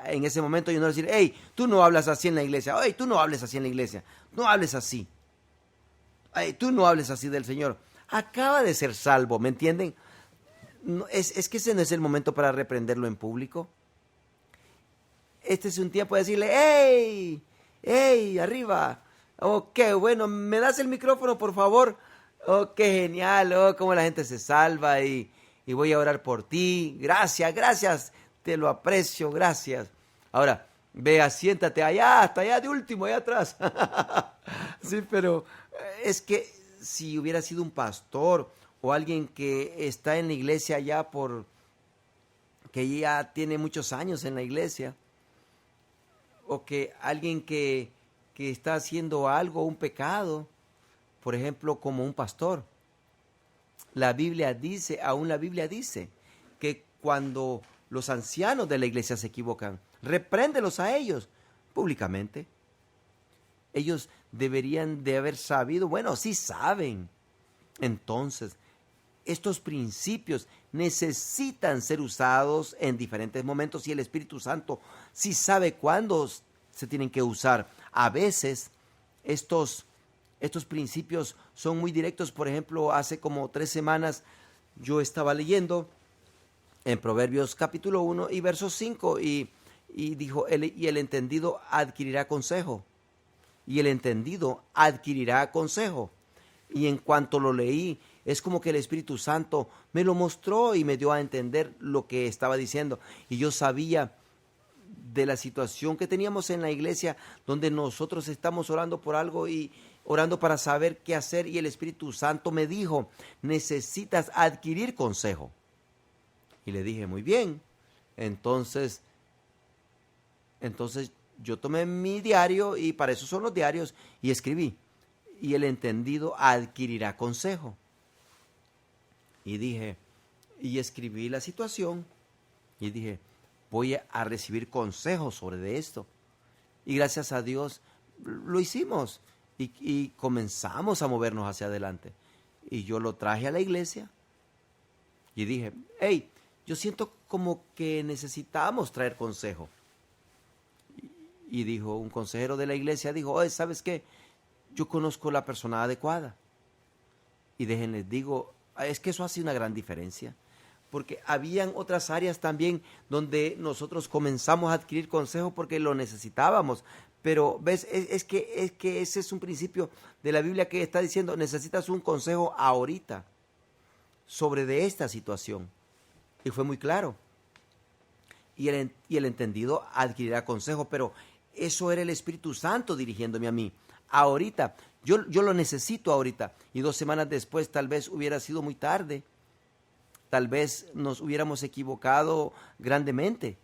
en ese momento y no decir, hey, tú no hablas así en la iglesia, hey, tú no hables así en la iglesia, no hables así, hey, tú no hables así del Señor. Acaba de ser salvo, ¿me entienden? No, es que ese no es el momento para reprenderlo en público. Este es un tiempo de decirle, hey, hey, arriba, oh, qué bueno, ¿me das el micrófono, por favor? Oh, qué genial, oh, cómo la gente se salva y voy a orar por ti. Gracias, te lo aprecio, gracias. Ahora, vea, siéntate allá, hasta allá de último, allá atrás. Sí, pero es que si hubiera sido un pastor o alguien que está en la iglesia ya que ya tiene muchos años en la iglesia, o que alguien que está haciendo algo, un pecado, por ejemplo, como un pastor. La Biblia dice que cuando los ancianos de la iglesia se equivocan, repréndelos a ellos públicamente. Ellos deberían de haber sabido, bueno, sí saben. Entonces, estos principios necesitan ser usados en diferentes momentos y el Espíritu Santo sí sabe cuándo se tienen que usar. A veces estos principios son muy directos. Por ejemplo, hace como 3 semanas yo estaba leyendo en Proverbios capítulo 1 y verso 5 y dijo, y el entendido adquirirá consejo. Y el entendido adquirirá consejo. Y en cuanto lo leí, es como que el Espíritu Santo me lo mostró y me dio a entender lo que estaba diciendo. Y yo sabía de la situación que teníamos en la iglesia, donde nosotros estamos orando por algo y orando para saber qué hacer, y el Espíritu Santo me dijo, necesitas adquirir consejo. Y le dije, muy bien. Entonces yo tomé mi diario, y para eso son los diarios, y escribí, y el entendido adquirirá consejo. Y dije, y escribí la situación, y dije, voy a recibir consejos sobre esto. Y gracias a Dios lo hicimos, y comenzamos a movernos hacia adelante. Y yo lo traje a la iglesia, y dije, hey, yo siento como que necesitamos traer consejo. Y dijo, un consejero de la iglesia dijo, oye, ¿sabes qué? Yo conozco la persona adecuada. Y déjenles digo, es que eso hace una gran diferencia. porque habían otras áreas también donde nosotros comenzamos a adquirir consejo porque lo necesitábamos. Pero ves, es que ese es un principio de la Biblia que está diciendo, necesitas un consejo ahorita sobre de esta situación. Y fue muy claro. Y el entendido adquirirá consejo, pero eso era el Espíritu Santo dirigiéndome a mí. Ahorita, yo lo necesito ahorita. Y 2 semanas después tal vez hubiera sido muy tarde. Tal vez nos hubiéramos equivocado grandemente.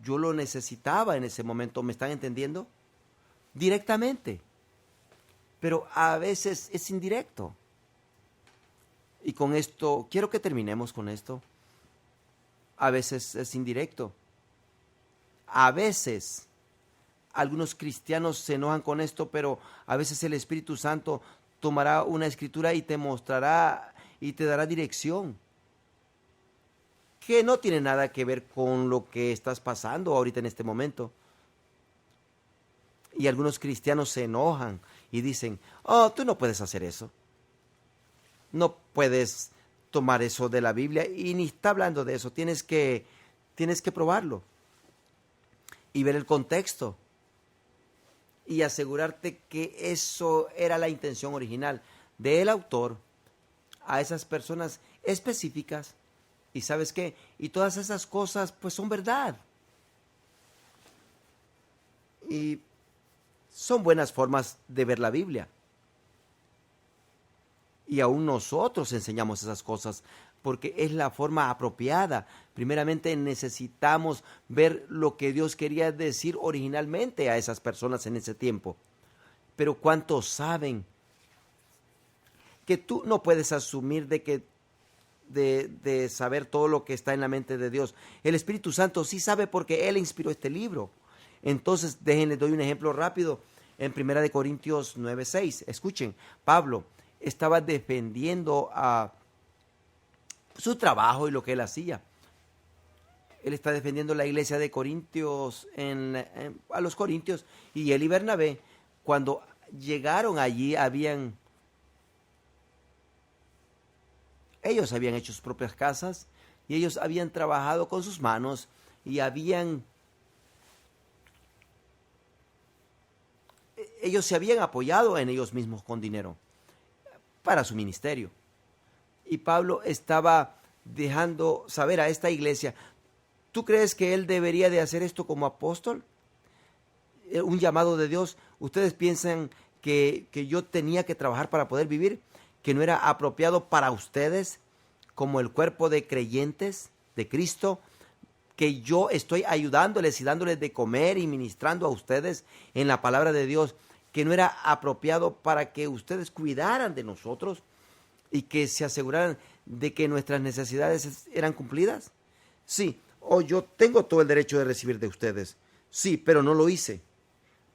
Yo lo necesitaba en ese momento, ¿me están entendiendo? Directamente. Pero a veces es indirecto. Y con esto, quiero que terminemos con esto. A veces es indirecto. A veces, algunos cristianos se enojan con esto, pero a veces el Espíritu Santo tomará una escritura y te mostrará y te dará dirección, que no tiene nada que ver con lo que estás pasando ahorita en este momento. Y algunos cristianos se enojan y dicen, oh, tú no puedes hacer eso. No puedes tomar eso de la Biblia y ni está hablando de eso. Tienes que probarlo y ver el contexto y asegurarte que eso era la intención original del autor a esas personas específicas. ¿Y sabes qué? Y todas esas cosas pues son verdad. Y son buenas formas de ver la Biblia. Y aún nosotros enseñamos esas cosas porque es la forma apropiada. Primeramente necesitamos ver lo que Dios quería decir originalmente a esas personas en ese tiempo. Pero ¿cuántos saben que tú no puedes asumir de saber todo lo que está en la mente de Dios? El Espíritu Santo sí sabe porque Él inspiró este libro. Entonces, les doy un ejemplo rápido. En 1 Corintios 9:6, escuchen, Pablo estaba defendiendo a su trabajo y lo que él hacía. Él está defendiendo la iglesia de Corintios, a los corintios, y él y Bernabé, cuando llegaron allí, ellos habían hecho sus propias casas, y ellos habían trabajado con sus manos, y ellos se habían apoyado en ellos mismos con dinero para su ministerio. Y Pablo estaba dejando saber a esta iglesia, ¿tú crees que él debería de hacer esto como apóstol? Un llamado de Dios. ¿Ustedes piensan que yo tenía que trabajar para poder vivir? ¿Que no era apropiado para ustedes como el cuerpo de creyentes de Cristo? Que yo estoy ayudándoles y dándoles de comer y ministrando a ustedes en la palabra de Dios, que no era apropiado para que ustedes cuidaran de nosotros y que se aseguraran de que nuestras necesidades eran cumplidas. Sí, yo tengo todo el derecho de recibir de ustedes. Sí, pero no lo hice,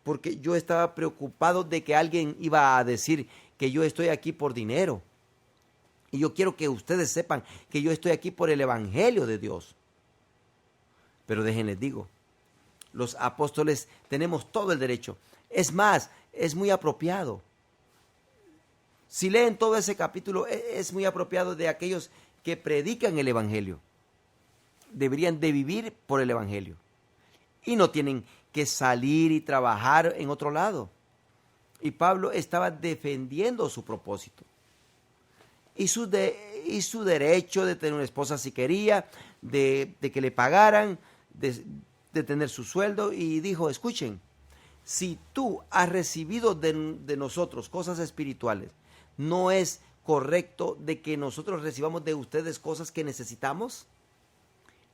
porque yo estaba preocupado de que alguien iba a decir que yo estoy aquí por dinero. Y yo quiero que ustedes sepan que yo estoy aquí por el evangelio de Dios. Pero déjenles digo, los apóstoles tenemos todo el derecho. Es más, es muy apropiado. Si leen todo ese capítulo, es muy apropiado de aquellos que predican el evangelio. Deberían de vivir por el evangelio. Y no tienen que salir y trabajar en otro lado. Y Pablo estaba defendiendo su propósito. Y su derecho de tener una esposa si quería, de que le pagaran, de tener su sueldo. Y dijo, escuchen, si tú has recibido de nosotros cosas espirituales, ¿no es correcto de que nosotros recibamos de ustedes cosas que necesitamos?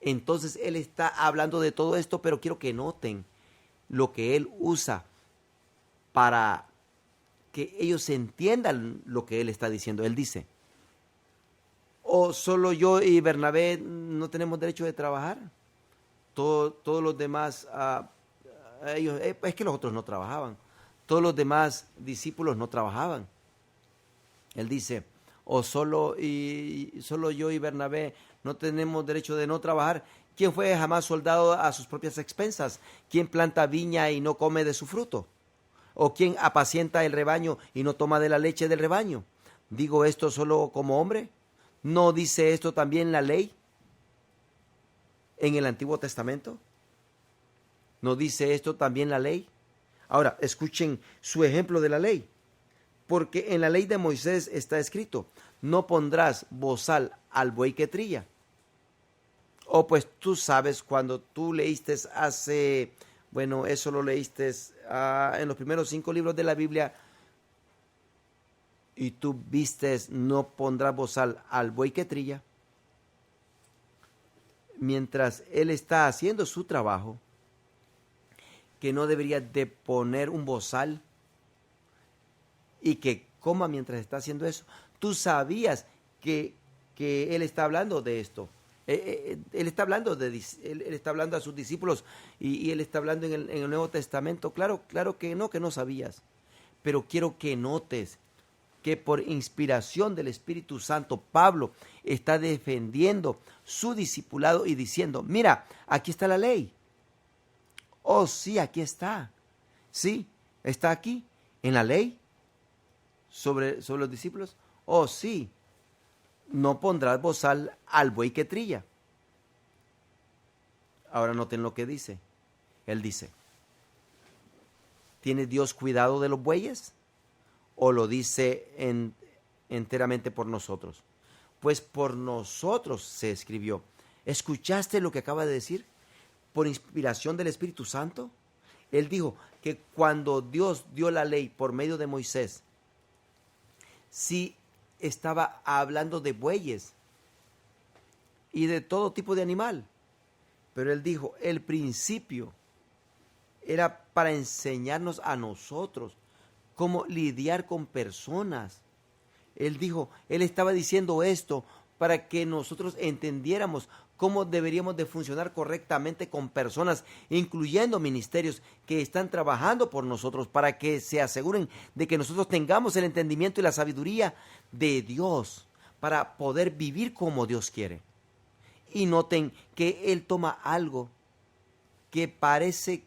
Entonces él está hablando de todo esto, pero quiero que noten lo que él usa para que ellos entiendan lo que él está diciendo. Él dice, ¿o solo yo y Bernabé no tenemos derecho de trabajar? Todos los demás, ellos, es que los otros no trabajaban. Todos los demás discípulos no trabajaban. Él dice, ¿o solo yo y Bernabé no tenemos derecho de no trabajar? ¿Quién fue jamás soldado a sus propias expensas? ¿Quién planta viña y no come de su fruto? ¿O quién apacienta el rebaño y no toma de la leche del rebaño? ¿Digo esto solo como hombre? ¿No dice esto también la ley en el Antiguo Testamento? ¿No dice esto también la ley? Ahora, escuchen su ejemplo de la ley. Porque en la ley de Moisés está escrito, no pondrás bozal al buey que trilla. O pues tú sabes, cuando tú leíste eso lo leíste en los primeros 5 libros de la Biblia, y tú vistes, no pondrás bozal al buey que trilla. Mientras él está haciendo su trabajo, que no debería de poner un bozal y que coma mientras está haciendo eso. Tú sabías que él está hablando de esto. Él está hablando él está hablando a sus discípulos y él está hablando en el Nuevo Testamento. Claro que no sabías. Pero quiero que notes que por inspiración del Espíritu Santo, Pablo está defendiendo su discipulado y diciendo, mira, aquí está la ley. Oh, sí, aquí está. Sí, está aquí, en la ley, sobre los discípulos. Oh, sí, no pondrás bozal al buey que trilla. Ahora noten lo que dice. Él dice, ¿tiene Dios cuidado de los bueyes? ¿O lo dice enteramente por nosotros? Pues por nosotros se escribió. ¿Escuchaste lo que acaba de decir? Por inspiración del Espíritu Santo. Él dijo que cuando Dios dio la ley por medio de Moisés, sí estaba hablando de bueyes y de todo tipo de animal. Pero él dijo, el principio era para enseñarnos a nosotros cómo lidiar con personas. Él dijo, él estaba diciendo esto para que nosotros entendiéramos cómo deberíamos de funcionar correctamente con personas, incluyendo ministerios que están trabajando por nosotros, para que se aseguren de que nosotros tengamos el entendimiento y la sabiduría de Dios para poder vivir como Dios quiere. Y noten que él toma algo que parece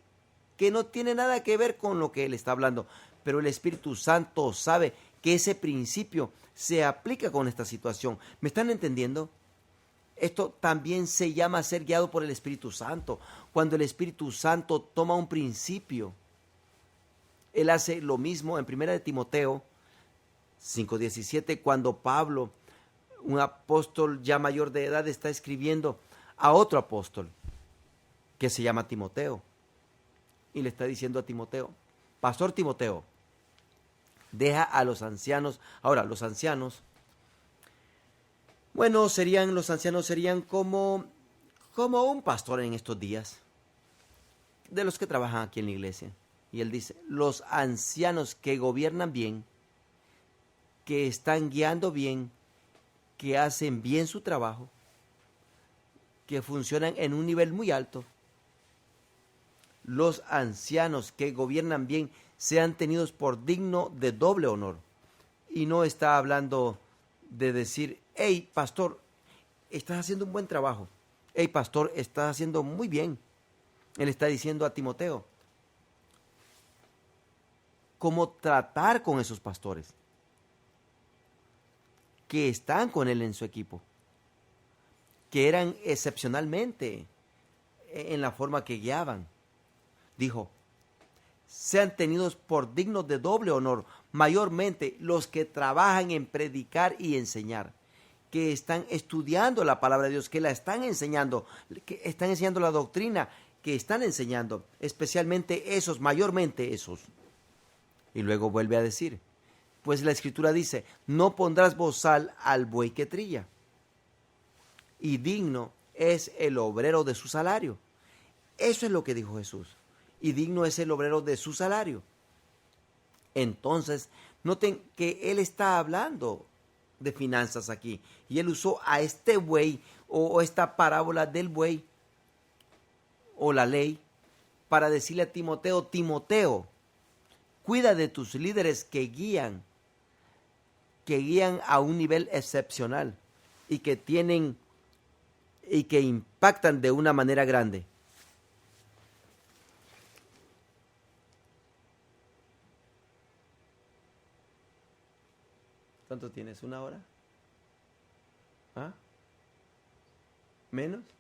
que no tiene nada que ver con lo que él está hablando, pero el Espíritu Santo sabe que ese principio se aplica con esta situación. ¿Me están entendiendo? Esto también se llama ser guiado por el Espíritu Santo. Cuando el Espíritu Santo toma un principio, él hace lo mismo en 1 de Timoteo 5:17, cuando Pablo, un apóstol ya mayor de edad, está escribiendo a otro apóstol que se llama Timoteo. Y le está diciendo a Timoteo, Pastor Timoteo, deja a los ancianos. Ahora, los ancianos, los ancianos serían como un pastor en estos días, de los que trabajan aquí en la iglesia. Y él dice, los ancianos que gobiernan bien, que están guiando bien, que hacen bien su trabajo, que funcionan en un nivel muy alto. Los ancianos que gobiernan bien sean tenidos por digno de doble honor. Y no está hablando de decir, hey, pastor, estás haciendo un buen trabajo. Hey, pastor, estás haciendo muy bien. Él está diciendo a Timoteo cómo tratar con esos pastores que están con él en su equipo, que eran excepcionalmente en la forma que guiaban. Dijo, sean tenidos por dignos de doble honor, mayormente los que trabajan en predicar y enseñar, que están estudiando la palabra de Dios, que la están enseñando, que están enseñando la doctrina, que están enseñando, especialmente esos, mayormente esos. Y luego vuelve a decir, pues la Escritura dice, no pondrás bozal al buey que trilla, y digno es el obrero de su salario. Eso es lo que dijo Jesús. Y digno es el obrero de su salario. Entonces, noten que él está hablando de finanzas aquí. Y él usó a este buey o esta parábola del buey o la ley para decirle a Timoteo, Timoteo, cuida de tus líderes que guían a un nivel excepcional y que impactan de una manera grande. ¿Cuánto tienes? ¿1 hora? ¿Ah? ¿Menos?